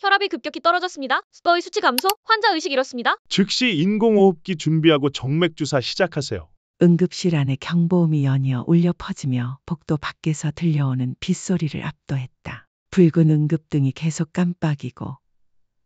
혈압이 급격히 떨어졌습니다. 수도의 수치 감소, 환자 의식 잃었습니다. 즉시 인공호흡기 준비하고 정맥주사 시작하세요. 응급실 안에 경보음이 연이어 울려 퍼지며 복도 밖에서 들려오는 빗소리를 압도했다. 붉은 응급등이 계속 깜빡이고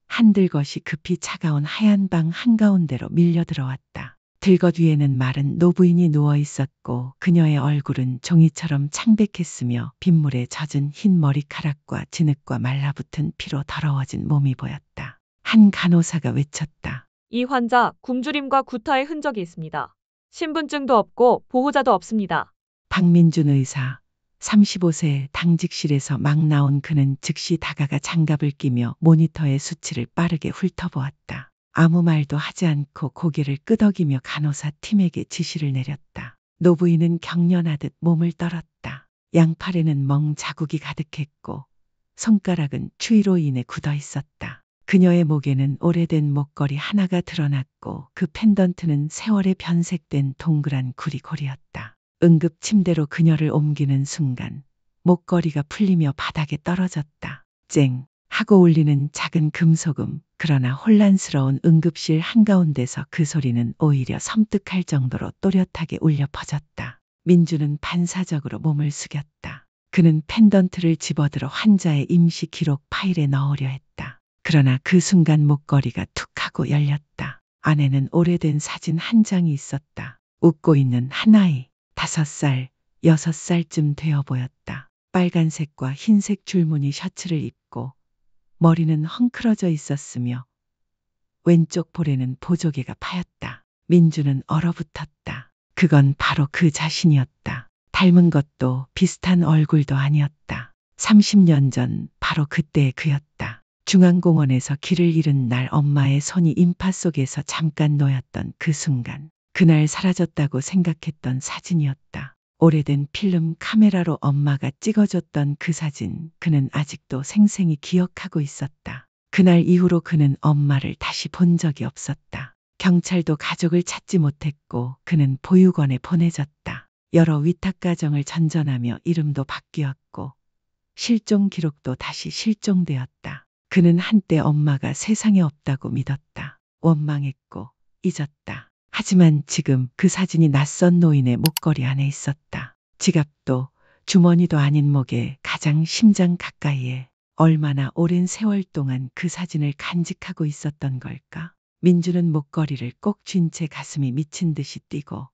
한들것이 급히 차가운 하얀 방 한가운데로 밀려 들어왔다. 들것 위에는 마른 노부인이 누워 있었고 그녀의 얼굴은 종이처럼 창백했으며 빗물에 젖은 흰 머리카락과 진흙과 말라붙은 피로 더러워진 몸이 보였다. 한 간호사가 외쳤다. 이 환자 굶주림과 구타의 흔적이 있습니다. 신분증도 없고 보호자도 없습니다. 박민준 의사, 35세 당직실에서 막 나온 그는 즉시 다가가 장갑을 끼며 모니터의 수치를 빠르게 훑어보았다. 아무 말도 하지 않고 고개를 끄덕이며 간호사 팀에게 지시를 내렸다. 노부인은 경련하듯 몸을 떨었다. 양팔에는 멍 자국이 가득했고 손가락은 추위로 인해 굳어 있었다. 그녀의 목에는 오래된 목걸이 하나가 드러났고 그 펜던트는 세월에 변색된 동그란 구리골이었다. 응급 침대로 그녀를 옮기는 순간 목걸이가 풀리며 바닥에 떨어졌다. 쨍 하고 울리는 작은 금소금. 그러나 혼란스러운 응급실 한가운데서 그 소리는 오히려 섬뜩할 정도로 또렷하게 울려 퍼졌다. 민주는 반사적으로 몸을 숙였다. 그는 펜던트를 집어들어 환자의 임시 기록 파일에 넣으려 했다. 그러나 그 순간 목걸이가 툭 하고 열렸다. 안에는 오래된 사진 한 장이 있었다. 웃고 있는 한 아이, 5살, 6살쯤 되어 보였다. 빨간색과 흰색 줄무늬 셔츠를 입고 머리는 헝클어져 있었으며 왼쪽 볼에는 보조개가 파였다. 민주는 얼어붙었다. 그건 바로 그 자신이었다. 닮은 것도 비슷한 얼굴도 아니었다. 30년 전 바로 그때의 그였다. 중앙공원에서 길을 잃은 날 엄마의 손이 인파 속에서 잠깐 놓였던 그 순간. 그날 사라졌다고 생각했던 사진이었다. 오래된 필름 카메라로 엄마가 찍어줬던 그 사진, 그는 아직도 생생히 기억하고 있었다. 그날 이후로 그는 엄마를 다시 본 적이 없었다. 경찰도 가족을 찾지 못했고 그는 보육원에 보내졌다. 여러 위탁가정을 전전하며 이름도 바뀌었고 실종 기록도 다시 실종되었다. 그는 한때 엄마가 세상에 없다고 믿었다. 원망했고 잊었다. 하지만 지금 그 사진이 낯선 노인의 목걸이 안에 있었다. 지갑도 주머니도 아닌 목에 가장 심장 가까이에 얼마나 오랜 세월 동안 그 사진을 간직하고 있었던 걸까? 민주는 목걸이를 꼭 쥔 채 가슴이 미친 듯이 뛰고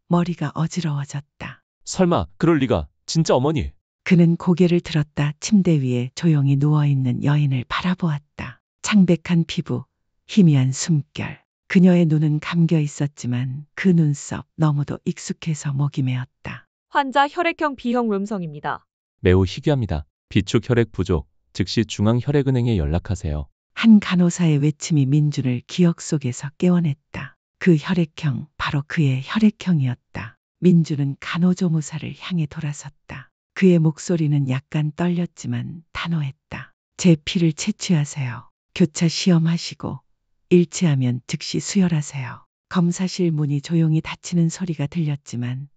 머리가 어지러워졌다. 설마 그럴 리가. 진짜 어머니. 그는 고개를 들었다. 침대 위에 조용히 누워있는 여인을 바라보았다. 창백한 피부, 희미한 숨결. 그녀의 눈은 감겨 있었지만 그 눈썹 너무도 익숙해서 목이 메었다. 환자 혈액형 B형 음성입니다. 매우 희귀합니다. 비축 혈액 부족. 즉시 중앙혈액은행에 연락하세요. 한 간호사의 외침이 민준을 기억 속에서 깨워냈다. 그 혈액형, 바로 그의 혈액형이었다. 민준은 간호조무사를 향해 돌아섰다. 그의 목소리는 약간 떨렸지만 단호했다. 제 피를 채취하세요. 교차 시험하시고 일치하면 즉시 수혈하세요. 검사실 문이 조용히 닫히는 소리가 들렸지만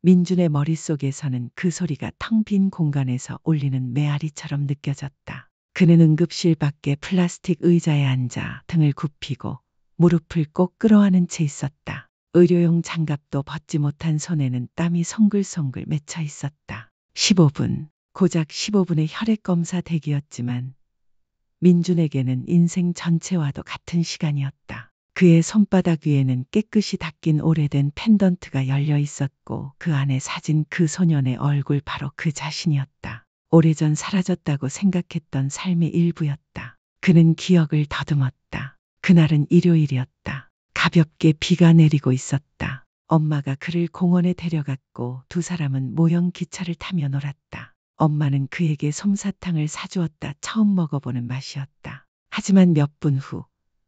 민준의 머릿속에서는 그 소리가 텅 빈 공간에서 울리는 메아리처럼 느껴졌다. 그는 응급실 밖에 플라스틱 의자에 앉아 등을 굽히고 무릎을 꼭 끌어안은 채 있었다. 의료용 장갑도 벗지 못한 손에는 땀이 송글송글 맺혀 있었다. 15분, 고작 15분의 혈액검사 대기였지만 민준에게는 인생 전체와도 같은 시간이었다. 그의 손바닥 위에는 깨끗이 닦인 오래된 펜던트가 열려 있었고 그 안에 사진 그 소년의 얼굴 바로 그 자신이었다. 오래전 사라졌다고 생각했던 삶의 일부였다. 그는 기억을 더듬었다. 그날은 일요일이었다. 가볍게 비가 내리고 있었다. 엄마가 그를 공원에 데려갔고 두 사람은 모형 기차를 타며 놀았다. 엄마는 그에게 솜사탕을 사주었다. 처음 먹어보는 맛이었다. 하지만 몇 분 후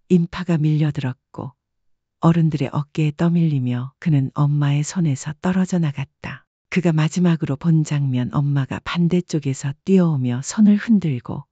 인파가 밀려들었고 어른들의 어깨에 떠밀리며 그는 엄마의 손에서 떨어져 나갔다. 그가 마지막으로 본 장면, 엄마가 반대쪽에서 뛰어오며 손을 흔들고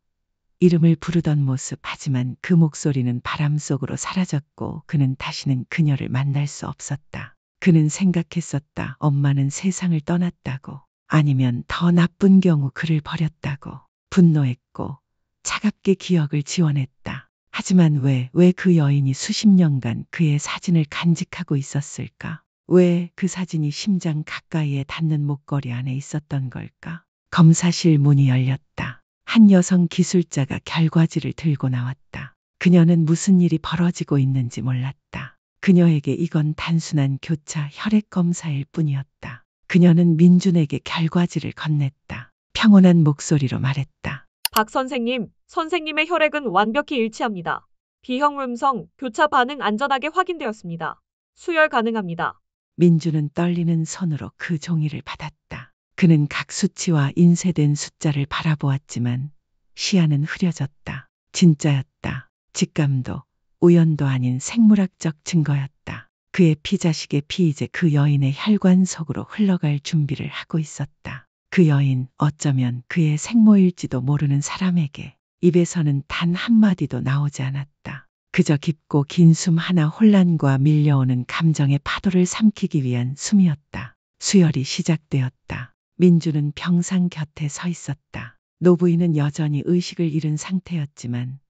이름을 부르던 모습. 하지만 그 목소리는 바람 속으로 사라졌고 그는 다시는 그녀를 만날 수 없었다. 그는 생각했었다. 엄마는 세상을 떠났다고. 아니면 더 나쁜 경우 그를 버렸다고. 분노했고 차갑게 기억을 지워냈다. 하지만 왜 그 여인이 수십 년간 그의 사진을 간직하고 있었을까? 왜 그 사진이 심장 가까이에 닿는 목걸이 안에 있었던 걸까? 검사실 문이 열렸다. 한 여성 기술자가 결과지를 들고 나왔다. 그녀는 무슨 일이 벌어지고 있는지 몰랐다. 그녀에게 이건 단순한 교차 혈액 검사일 뿐이었다. 그녀는 민준에게 결과지를 건넸다. 평온한 목소리로 말했다. 박 선생님, 선생님의 혈액은 완벽히 일치합니다. B형 음성, 교차 반응 안전하게 확인되었습니다. 수혈 가능합니다. 민주는 떨리는 손으로 그 종이를 받았다. 그는 각 수치와 인쇄된 숫자를 바라보았지만 시야는 흐려졌다. 진짜였다. 직감도 우연도 아닌 생물학적 증거였다. 그의 피자식의 피 이제 그 여인의 혈관 속으로 흘러갈 준비를 하고 있었다. 그 여인 어쩌면 그의 생모일지도 모르는 사람에게 입에서는 단 한마디도 나오지 않았다. 그저 깊고 긴 숨 하나 혼란과 밀려오는 감정의 파도를 삼키기 위한 숨이었다. 수혈이 시작되었다. 민주는 병상 곁에 서 있었다. 노부인은 여전히 의식을 잃은 상태였지만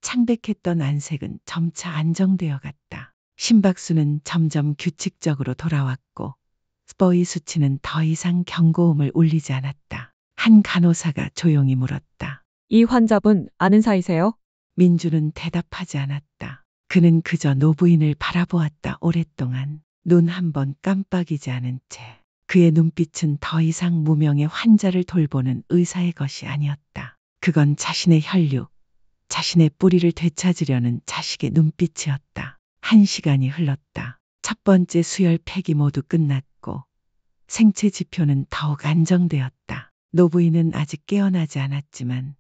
창백했던 안색은 점차 안정되어 갔다. 심박수는 점점 규칙적으로 돌아왔고 스포의 수치는 더 이상 경고음을 울리지 않았다. 한 간호사가 조용히 물었다. 이 환자분 아는 사이세요? 민주는 대답하지 않았다. 그는 그저 노부인을 바라보았다. 오랫동안 눈 한 번 깜빡이지 않은 채. 그의 눈빛은 더 이상 무명의 환자를 돌보는 의사의 것이 아니었다. 그건 자신의 혈육, 자신의 뿌리를 되찾으려는 자식의 눈빛이었다. 1시간이 흘렀다. 첫 번째 수혈 팩이 모두 끝났고 생체 지표는 더욱 안정되었다. 노부인은 아직 깨어나지 않았지만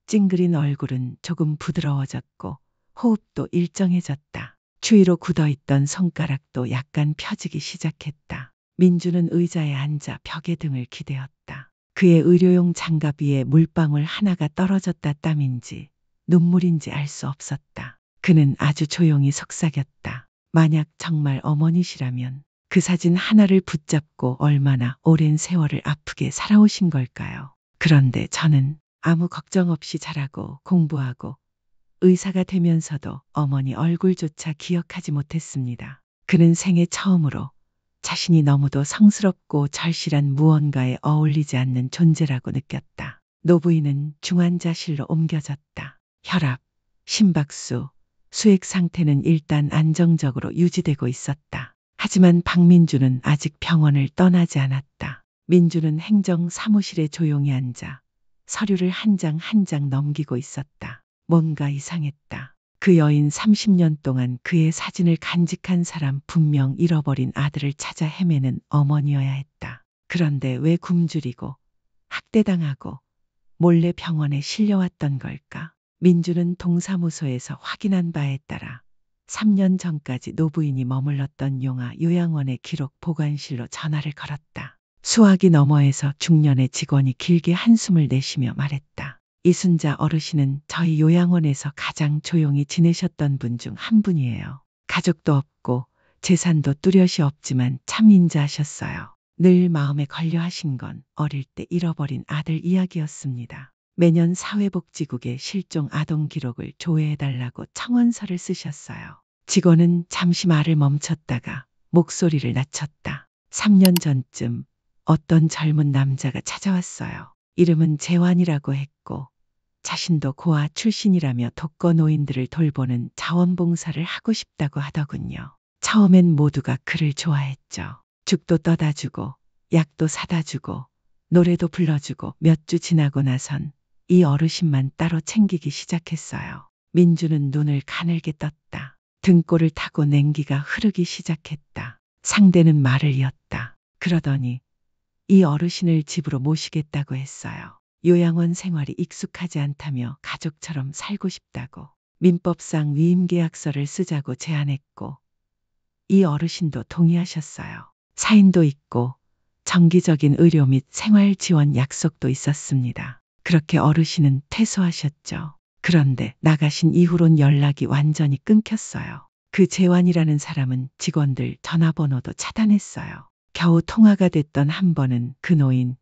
찡그린 얼굴은 조금 부드러워졌고 호흡도 일정해졌다. 추위로 굳어있던 손가락도 약간 펴지기 시작했다. 민주는 의자에 앉아 벽에 등을 기대었다. 그의 의료용 장갑 위에 물방울 하나가 떨어졌다. 땀인지 눈물인지 알 수 없었다. 그는 아주 조용히 속삭였다. 만약 정말 어머니시라면 그 사진 하나를 붙잡고 얼마나 오랜 세월을 아프게 살아오신 걸까요? 그런데 저는 아무 걱정 없이 자라고 공부하고 의사가 되면서도 어머니 얼굴조차 기억하지 못했습니다. 그는 생애 처음으로 자신이 너무도 성스럽고 절실한 무언가에 어울리지 않는 존재라고 느꼈다. 노부인은 중환자실로 옮겨졌다. 혈압, 심박수, 수액 상태는 일단 안정적으로 유지되고 있었다. 하지만 박민주는 아직 병원을 떠나지 않았다. 민주는 행정 사무실에 조용히 앉아 서류를 한 장 한 장 넘기고 있었다. 뭔가 이상했다. 그 여인 30년 동안 그의 사진을 간직한 사람, 분명 잃어버린 아들을 찾아 헤매는 어머니여야 했다. 그런데 왜 굶주리고 학대당하고 몰래 병원에 실려왔던 걸까? 민주는 동사무소에서 확인한 바에 따라 3년 전까지 노부인이 머물렀던 용화 요양원의 기록 보관실로 전화를 걸었다. 수화기 너머에서 중년의 직원이 길게 한숨을 내쉬며 말했다. 이순자 어르신은 저희 요양원에서 가장 조용히 지내셨던 분 중 한 분이에요. 가족도 없고 재산도 뚜렷이 없지만 참 인자하셨어요. 늘 마음에 걸려 하신 건 어릴 때 잃어버린 아들 이야기였습니다. 매년 사회복지국에 실종 아동 기록을 조회해달라고 청원서를 쓰셨어요. 직원은 잠시 말을 멈췄다가 목소리를 낮췄다. 3년 전쯤 어떤 젊은 남자가 찾아왔어요. 이름은 재환이라고 했고 자신도 고아 출신이라며 독거노인들을 돌보는 자원봉사를 하고 싶다고 하더군요. 처음엔 모두가 그를 좋아했죠. 죽도 떠다 주고 약도 사다 주고 노래도 불러주고 몇 주 지나고 나선 이 어르신만 따로 챙기기 시작했어요. 민주는 눈을 가늘게 떴다. 등골을 타고 냉기가 흐르기 시작했다. 상대는 말을 이었다. 그러더니 이 어르신을 집으로 모시겠다고 했어요. 요양원 생활이 익숙하지 않다며 가족처럼 살고 싶다고 민법상 위임계약서를 쓰자고 제안했고 이 어르신도 동의하셨어요. 사인도 있고 정기적인 의료 및 생활 지원 약속도 있었습니다. 그렇게 어르신은 퇴소하셨죠. 그런데 나가신 이후론 연락이 완전히 끊겼어요. 그 재환이라는 사람은 직원들 전화번호도 차단했어요. 겨우 통화가 됐던 한 번은 그 노인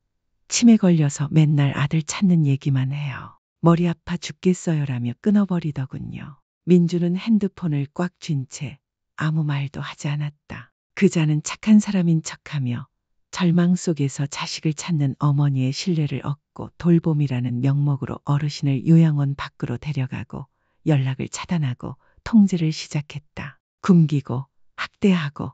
치매 걸려서 맨날 아들 찾는 얘기만 해요. 머리 아파 죽겠어요라며 끊어버리더군요. 민주는 핸드폰을 꽉 쥔 채 아무 말도 하지 않았다. 그자는 착한 사람인 척하며 절망 속에서 자식을 찾는 어머니의 신뢰를 얻고 돌봄이라는 명목으로 어르신을 요양원 밖으로 데려가고 연락을 차단하고 통제를 시작했다. 굶기고 학대하고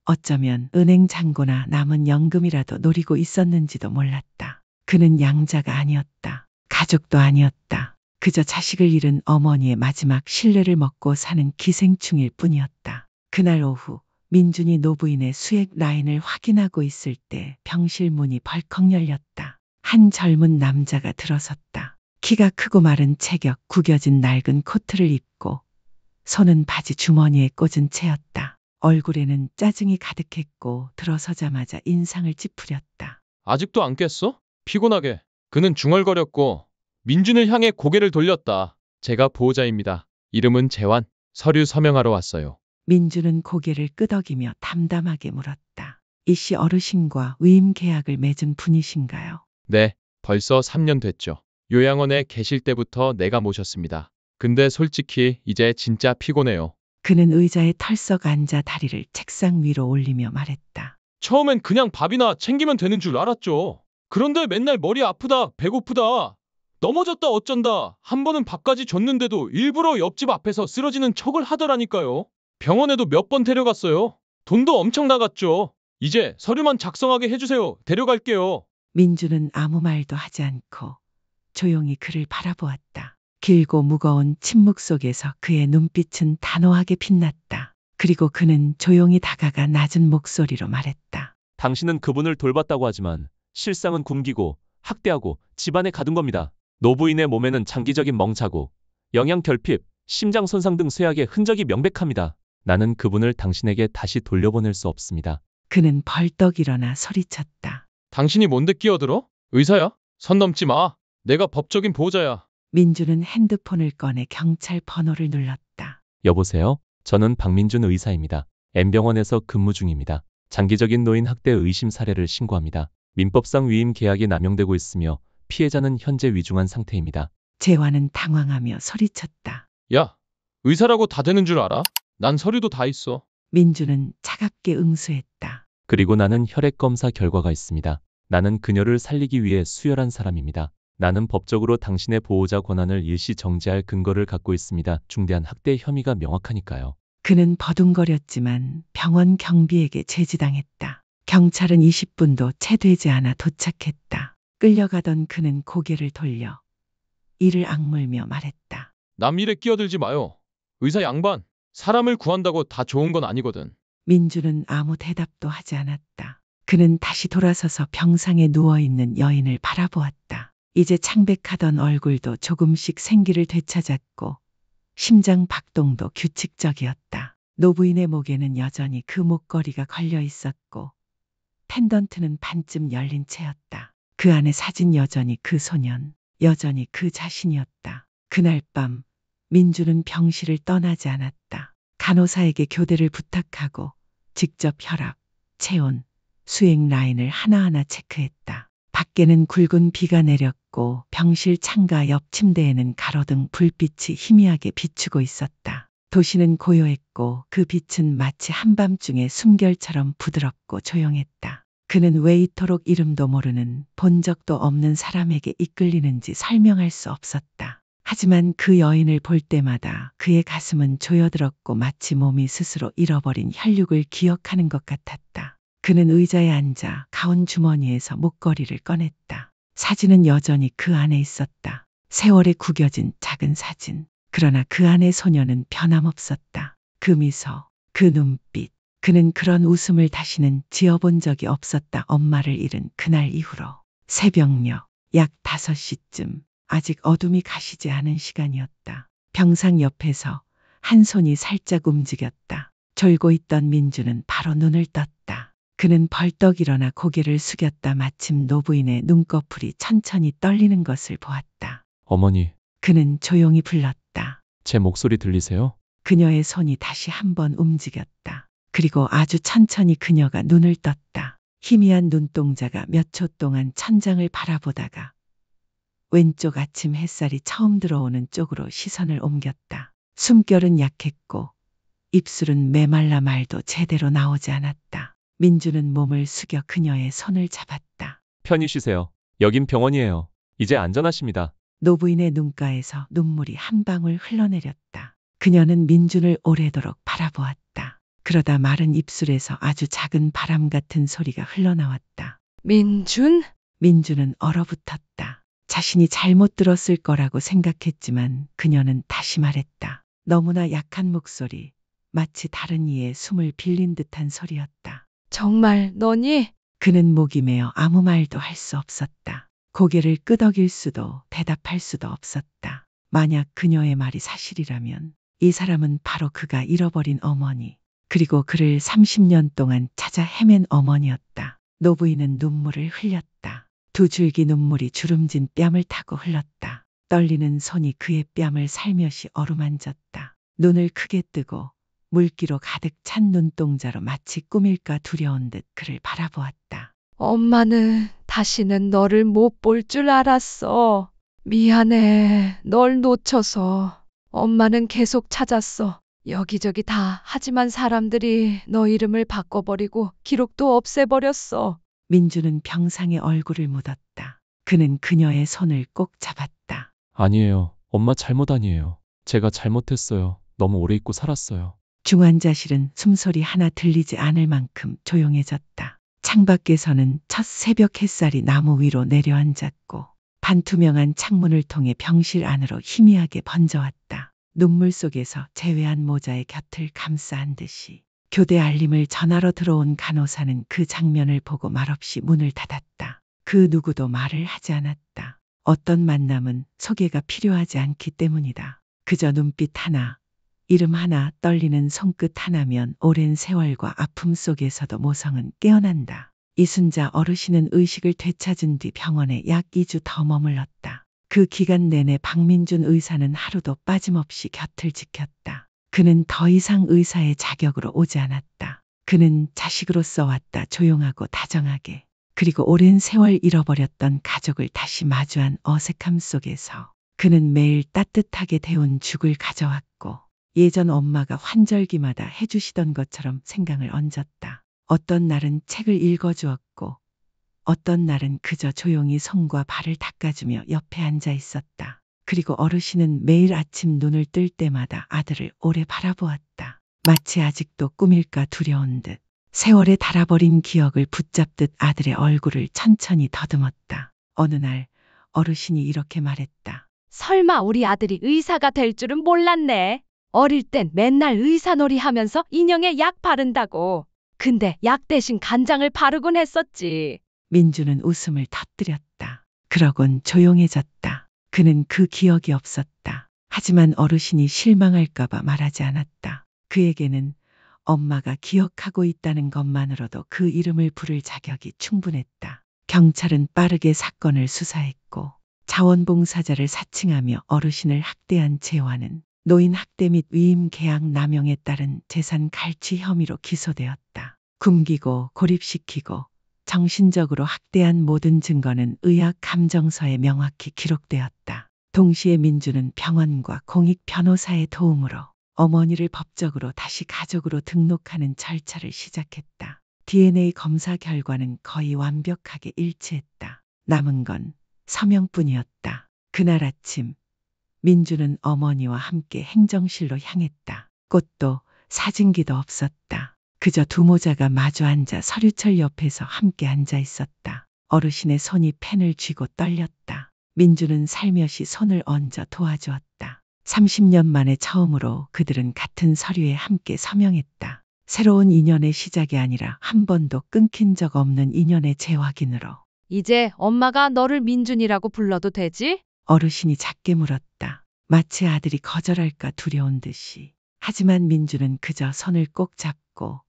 어쩌면 은행 잔고나 남은 연금이라도 노리고 있었는지도 몰랐다. 그는 양자가 아니었다. 가족도 아니었다. 그저 자식을 잃은 어머니의 마지막 신뢰를 먹고 사는 기생충일 뿐이었다. 그날 오후 민준이 노부인의 수액 라인을 확인하고 있을 때 병실 문이 벌컥 열렸다. 한 젊은 남자가 들어섰다. 키가 크고 마른 체격, 구겨진 낡은 코트를 입고 손은 바지 주머니에 꽂은 채였다. 얼굴에는 짜증이 가득했고 들어서자마자 인상을 찌푸렸다. 아직도 안 깼어? 피곤하게. 그는 중얼거렸고 민준을 향해 고개를 돌렸다. 제가 보호자입니다. 이름은 재환. 서류 서명하러 왔어요. 민주는 고개를 끄덕이며 담담하게 물었다. 이씨 어르신과 위임 계약을 맺은 분이신가요? 네, 벌써 3년 됐죠. 요양원에 계실 때부터 내가 모셨습니다. 근데 솔직히 이제 진짜 피곤해요. 그는 의자에 털썩 앉아 다리를 책상 위로 올리며 말했다. 처음엔 그냥 밥이나 챙기면 되는 줄 알았죠. 그런데 맨날 머리 아프다, 배고프다, 넘어졌다 어쩐다, 한 번은 밥까지 줬는데도 일부러 옆집 앞에서 쓰러지는 척을 하더라니까요. 병원에도 몇 번 데려갔어요. 돈도 엄청 나갔죠. 이제 서류만 작성하게 해주세요. 데려갈게요. 민주는 아무 말도 하지 않고 조용히 그를 바라보았다. 길고 무거운 침묵 속에서 그의 눈빛은 단호하게 빛났다. 그리고 그는 조용히 다가가 낮은 목소리로 말했다. 당신은 그분을 돌봤다고 하지만 실상은 굶기고 학대하고 집안에 가둔 겁니다. 노부인의 몸에는 장기적인 멍자국, 영양 결핍, 심장 손상 등 쇠약의 흔적이 명백합니다. 나는 그분을 당신에게 다시 돌려보낼 수 없습니다. 그는 벌떡 일어나 소리쳤다. 당신이 뭔데 끼어들어? 의사야? 선 넘지 마. 내가 법적인 보호자야. 민주는 핸드폰을 꺼내 경찰 번호를 눌렀다. 여보세요? 저는 박민준 의사입니다. M병원에서 근무 중입니다. 장기적인 노인 학대 의심 사례를 신고합니다. 민법상 위임 계약이 남용되고 있으며 피해자는 현재 위중한 상태입니다. 재환은 당황하며 소리쳤다. 야, 의사라고 다 되는 줄 알아? 난 서류도 다 있어. 민주는 차갑게 응수했다. 그리고 나는 혈액 검사 결과가 있습니다. 나는 그녀를 살리기 위해 수혈한 사람입니다. 나는 법적으로 당신의 보호자 권한을 일시 정지할 근거를 갖고 있습니다. 중대한 학대 혐의가 명확하니까요. 그는 버둥거렸지만 병원 경비에게 제지당했다. 경찰은 20분도 채 되지 않아 도착했다. 끌려가던 그는 고개를 돌려 이를 악물며 말했다. 남 일에 끼어들지 마요. 의사 양반, 사람을 구한다고 다 좋은 건 아니거든. 민주는 아무 대답도 하지 않았다. 그는 다시 돌아서서 병상에 누워있는 여인을 바라보았다. 이제 창백하던 얼굴도 조금씩 생기를 되찾았고 심장 박동도 규칙적이었다. 노부인의 목에는 여전히 그 목걸이가 걸려 있었고 펜던트는 반쯤 열린 채였다. 그 안에 사진 여전히 그 소년, 여전히 그 자신이었다. 그날 밤 민주는 병실을 떠나지 않았다. 간호사에게 교대를 부탁하고 직접 혈압, 체온, 수액 라인을 하나하나 체크했다. 밖에는 굵은 비가 내렸고 병실 창가 옆 침대에는 가로등 불빛이 희미하게 비추고 있었다. 도시는 고요했고 그 빛은 마치 한밤중의 숨결처럼 부드럽고 조용했다. 그는 왜 이토록 이름도 모르는 본 적도 없는 사람에게 이끌리는지 설명할 수 없었다. 하지만 그 여인을 볼 때마다 그의 가슴은 조여들었고 마치 몸이 스스로 잃어버린 혈육을 기억하는 것 같았다. 그는 의자에 앉아 가운 주머니에서 목걸이를 꺼냈다. 사진은 여전히 그 안에 있었다. 세월에 구겨진 작은 사진. 그러나 그 안의 소녀는 변함없었다. 그 미소, 그 눈빛. 그는 그런 웃음을 다시는 지어본 적이 없었다. 엄마를 잃은 그날 이후로. 새벽녘 약 5시쯤 아직 어둠이 가시지 않은 시간이었다. 병상 옆에서 한 손이 살짝 움직였다. 졸고 있던 민주는 바로 눈을 떴다. 그는 벌떡 일어나 고개를 숙였다. 마침 노부인의 눈꺼풀이 천천히 떨리는 것을 보았다. 어머니, 그는 조용히 불렀다. 제 목소리 들리세요? 그녀의 손이 다시 한번 움직였다. 그리고 아주 천천히 그녀가 눈을 떴다. 희미한 눈동자가 몇 초 동안 천장을 바라보다가 왼쪽 아침 햇살이 처음 들어오는 쪽으로 시선을 옮겼다. 숨결은 약했고 입술은 메말라 말도 제대로 나오지 않았다. 민주는 몸을 숙여 그녀의 손을 잡았다. 편히 쉬세요. 여긴 병원이에요. 이제 안전하십니다. 노부인의 눈가에서 눈물이 한 방울 흘러내렸다. 그녀는 민준을 오래도록 바라보았다. 그러다 마른 입술에서 아주 작은 바람 같은 소리가 흘러나왔다. 민준? 민준은 얼어붙었다. 자신이 잘못 들었을 거라고 생각했지만 그녀는 다시 말했다. 너무나 약한 목소리, 마치 다른 이의 숨을 빌린 듯한 소리였다. 정말 너니? 그는 목이 메어 아무 말도 할 수 없었다. 고개를 끄덕일 수도 대답할 수도 없었다. 만약 그녀의 말이 사실이라면 이 사람은 바로 그가 잃어버린 어머니, 그리고 그를 30년 동안 찾아 헤맨 어머니였다. 노부인은 눈물을 흘렸다. 두 줄기 눈물이 주름진 뺨을 타고 흘렀다. 떨리는 손이 그의 뺨을 살며시 어루만졌다. 눈을 크게 뜨고 물기로 가득 찬 눈동자로 마치 꿈일까 두려운 듯 그를 바라보았다. 엄마는 다시는 너를 못 볼 줄 알았어. 미안해. 널 놓쳐서. 엄마는 계속 찾았어. 여기저기 다. 하지만 사람들이 너 이름을 바꿔버리고 기록도 없애버렸어. 민주는 병상에 얼굴을 묻었다. 그는 그녀의 손을 꼭 잡았다. 아니에요. 엄마 잘못 아니에요. 제가 잘못했어요. 너무 오래 잊고 살았어요. 중환자실은 숨소리 하나 들리지 않을 만큼 조용해졌다. 창밖에서는 첫 새벽 햇살이 나무 위로 내려앉았고 반투명한 창문을 통해 병실 안으로 희미하게 번져왔다. 눈물 속에서 제외한 모자의 곁을 감싸 안듯이 교대 알림을 전하러 들어온 간호사는 그 장면을 보고 말없이 문을 닫았다. 그 누구도 말을 하지 않았다. 어떤 만남은 소개가 필요하지 않기 때문이다. 그저 눈빛 하나, 이름 하나, 떨리는 손끝 하나면 오랜 세월과 아픔 속에서도 모성은 깨어난다. 이순자 어르신은 의식을 되찾은 뒤 병원에 약 2주 더 머물렀다. 그 기간 내내 박민준 의사는 하루도 빠짐없이 곁을 지켰다. 그는 더 이상 의사의 자격으로 오지 않았다. 그는 자식으로서 왔다. 조용하고 다정하게. 그리고 오랜 세월 잃어버렸던 가족을 다시 마주한 어색함 속에서 그는 매일 따뜻하게 데운 죽을 가져왔고 예전 엄마가 환절기마다 해주시던 것처럼 생강을 얹었다. 어떤 날은 책을 읽어주었고 어떤 날은 그저 조용히 손과 발을 닦아주며 옆에 앉아 있었다. 그리고 어르신은 매일 아침 눈을 뜰 때마다 아들을 오래 바라보았다. 마치 아직도 꿈일까 두려운 듯 세월에 닳아버린 기억을 붙잡듯 아들의 얼굴을 천천히 더듬었다. 어느 날 어르신이 이렇게 말했다. 설마 우리 아들이 의사가 될 줄은 몰랐네. 어릴 땐 맨날 의사놀이 하면서 인형에 약 바른다고. 근데 약 대신 간장을 바르곤 했었지. 민주는 웃음을 터뜨렸다. 그러곤 조용해졌다. 그는 그 기억이 없었다. 하지만 어르신이 실망할까봐 말하지 않았다. 그에게는 엄마가 기억하고 있다는 것만으로도 그 이름을 부를 자격이 충분했다. 경찰은 빠르게 사건을 수사했고 자원봉사자를 사칭하며 어르신을 학대한 재환은 노인 학대 및 위임 계약 남용에 따른 재산 갈취 혐의로 기소되었다. 굶기고 고립시키고 정신적으로 학대한 모든 증거는 의학 감정서에 명확히 기록되었다. 동시에 민주는 병원과 공익 변호사의 도움으로 어머니를 법적으로 다시 가족으로 등록하는 절차를 시작했다. DNA 검사 결과는 거의 완벽하게 일치했다. 남은 건 서명뿐이었다. 그날 아침 민주는 어머니와 함께 행정실로 향했다. 꽃도 사진기도 없었다. 그저 두 모자가 마주 앉아 서류철 옆에서 함께 앉아 있었다. 어르신의 손이 펜을 쥐고 떨렸다. 민주는 살며시 손을 얹어 도와주었다. 30년 만에 처음으로 그들은 같은 서류에 함께 서명했다. 새로운 인연의 시작이 아니라 한 번도 끊긴 적 없는 인연의 재확인으로. 이제 엄마가 너를 민준이라고 불러도 되지? 어르신이 작게 물었다. 마치 아들이 거절할까 두려운 듯이. 하지만 민주는 그저 손을 꼭 잡고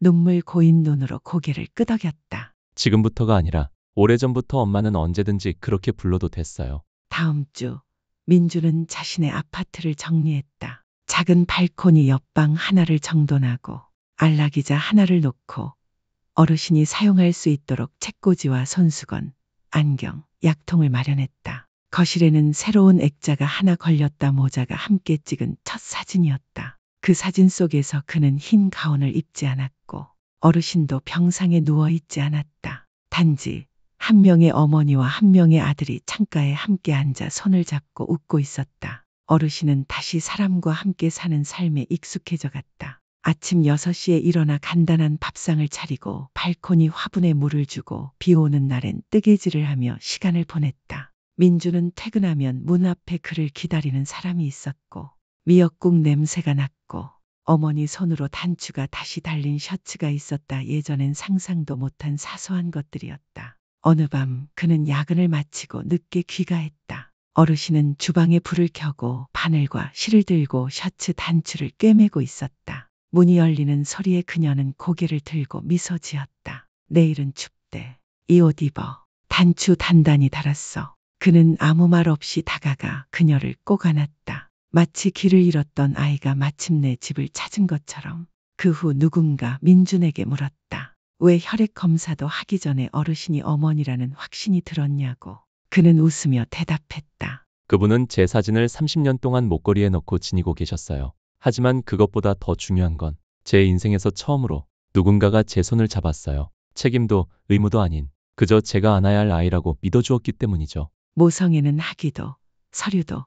눈물 고인 눈으로 고개를 끄덕였다. 지금부터가 아니라 오래전부터 엄마는 언제든지 그렇게 불러도 됐어요. 다음 주 민주는 자신의 아파트를 정리했다. 작은 발코니 옆방 하나를 정돈하고 안락의자 하나를 놓고 어르신이 사용할 수 있도록 책꽂이와 손수건, 안경, 약통을 마련했다. 거실에는 새로운 액자가 하나 걸렸다 모자가 함께 찍은 첫 사진이었다. 그 사진 속에서 그는 흰 가운을 입지 않았고 어르신도 병상에 누워 있지 않았다. 단지 한 명의 어머니와 한 명의 아들이 창가에 함께 앉아 손을 잡고 웃고 있었다. 어르신은 다시 사람과 함께 사는 삶에 익숙해져 갔다. 아침 6시에 일어나 간단한 밥상을 차리고 발코니 화분에 물을 주고 비 오는 날엔 뜨개질을 하며 시간을 보냈다. 민주는 퇴근하면 문 앞에 그를 기다리는 사람이 있었고 미역국 냄새가 났고 어머니 손으로 단추가 다시 달린 셔츠가 있었다. 예전엔 상상도 못한 사소한 것들이었다. 어느 밤 그는 야근을 마치고 늦게 귀가했다. 어르신은 주방에 불을 켜고 바늘과 실을 들고 셔츠 단추를 꿰매고 있었다. 문이 열리는 소리에 그녀는 고개를 들고 미소 지었다. 내일은 춥대. 이 옷 입어. 단추 단단히 달았어. 그는 아무 말 없이 다가가 그녀를 꼭 안았다. 마치 길을 잃었던 아이가 마침내 집을 찾은 것처럼. 그 후 누군가 민준에게 물었다. 왜 혈액 검사도 하기 전에 어르신이 어머니라는 확신이 들었냐고. 그는 웃으며 대답했다. 그분은 제 사진을 30년 동안 목걸이에 넣고 지니고 계셨어요. 하지만 그것보다 더 중요한 건 제 인생에서 처음으로 누군가가 제 손을 잡았어요. 책임도 의무도 아닌 그저 제가 안아야 할 아이라고 믿어주었기 때문이죠. 모성애는 학위도 서류도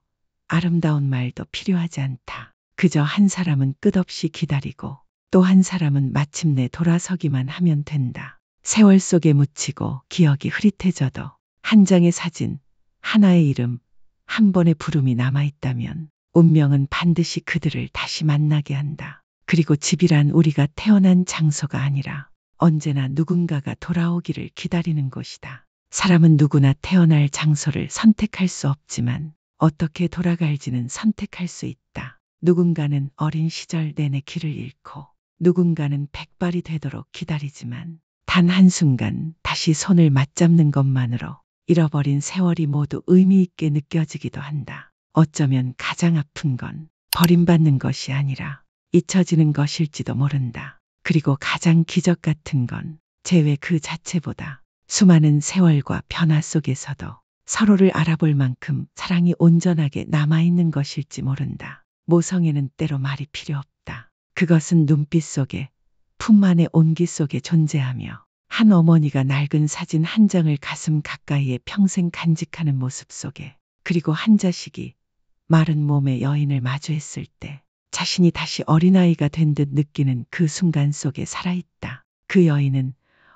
아름다운 말도 필요하지 않다. 그저 한 사람은 끝없이 기다리고 또 한 사람은 마침내 돌아서기만 하면 된다. 세월 속에 묻히고 기억이 흐릿해져도 한 장의 사진, 하나의 이름, 한 번의 부름이 남아있다면 운명은 반드시 그들을 다시 만나게 한다. 그리고 집이란 우리가 태어난 장소가 아니라 언제나 누군가가 돌아오기를 기다리는 곳이다. 사람은 누구나 태어날 장소를 선택할 수 없지만 어떻게 돌아갈지는 선택할 수 있다. 누군가는 어린 시절 내내 길을 잃고 누군가는 백발이 되도록 기다리지만 단 한순간 다시 손을 맞잡는 것만으로 잃어버린 세월이 모두 의미 있게 느껴지기도 한다. 어쩌면 가장 아픈 건 버림받는 것이 아니라 잊혀지는 것일지도 모른다. 그리고 가장 기적 같은 건 재회 그 자체보다 수많은 세월과 변화 속에서도 서로를 알아볼 만큼 사랑이 온전하게 남아있는 것일지 모른다. 모성애는 때로 말이 필요 없다. 그것은 눈빛 속에, 품 안의 온기 속에 존재하며 한 어머니가 낡은 사진 한 장을 가슴 가까이에 평생 간직하는 모습 속에 그리고 한 자식이 마른 몸의 여인을 마주했을 때 자신이 다시 어린아이가 된 듯 느끼는 그 순간 속에 살아있다. 그 여인은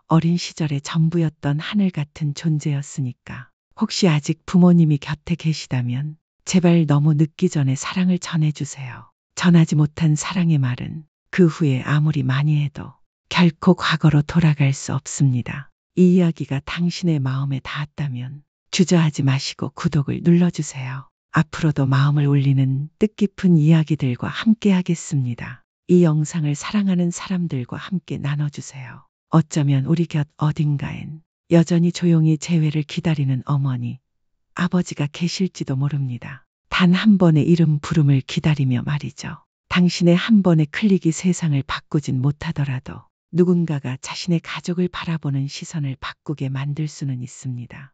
어린 시절의 전부였던 하늘 같은 존재였으니까. 혹시 아직 부모님이 곁에 계시다면 제발 너무 늦기 전에 사랑을 전해주세요. 전하지 못한 사랑의 말은 그 후에 아무리 많이 해도 결코 과거로 돌아갈 수 없습니다. 이 이야기가 당신의 마음에 닿았다면 주저하지 마시고 구독을 눌러주세요. 앞으로도 마음을 울리는 뜻깊은 이야기들과 함께 하겠습니다. 이 영상을 사랑하는 사람들과 함께 나눠주세요. 어쩌면 우리 곁 어딘가엔 여전히 조용히 재회를 기다리는 어머니, 아버지가 계실지도 모릅니다. 단 한 번의 이름 부름을 기다리며 말이죠. 당신의 한 번의 클릭이 세상을 바꾸진 못하더라도 누군가가 자신의 가족을 바라보는 시선을 바꾸게 만들 수는 있습니다.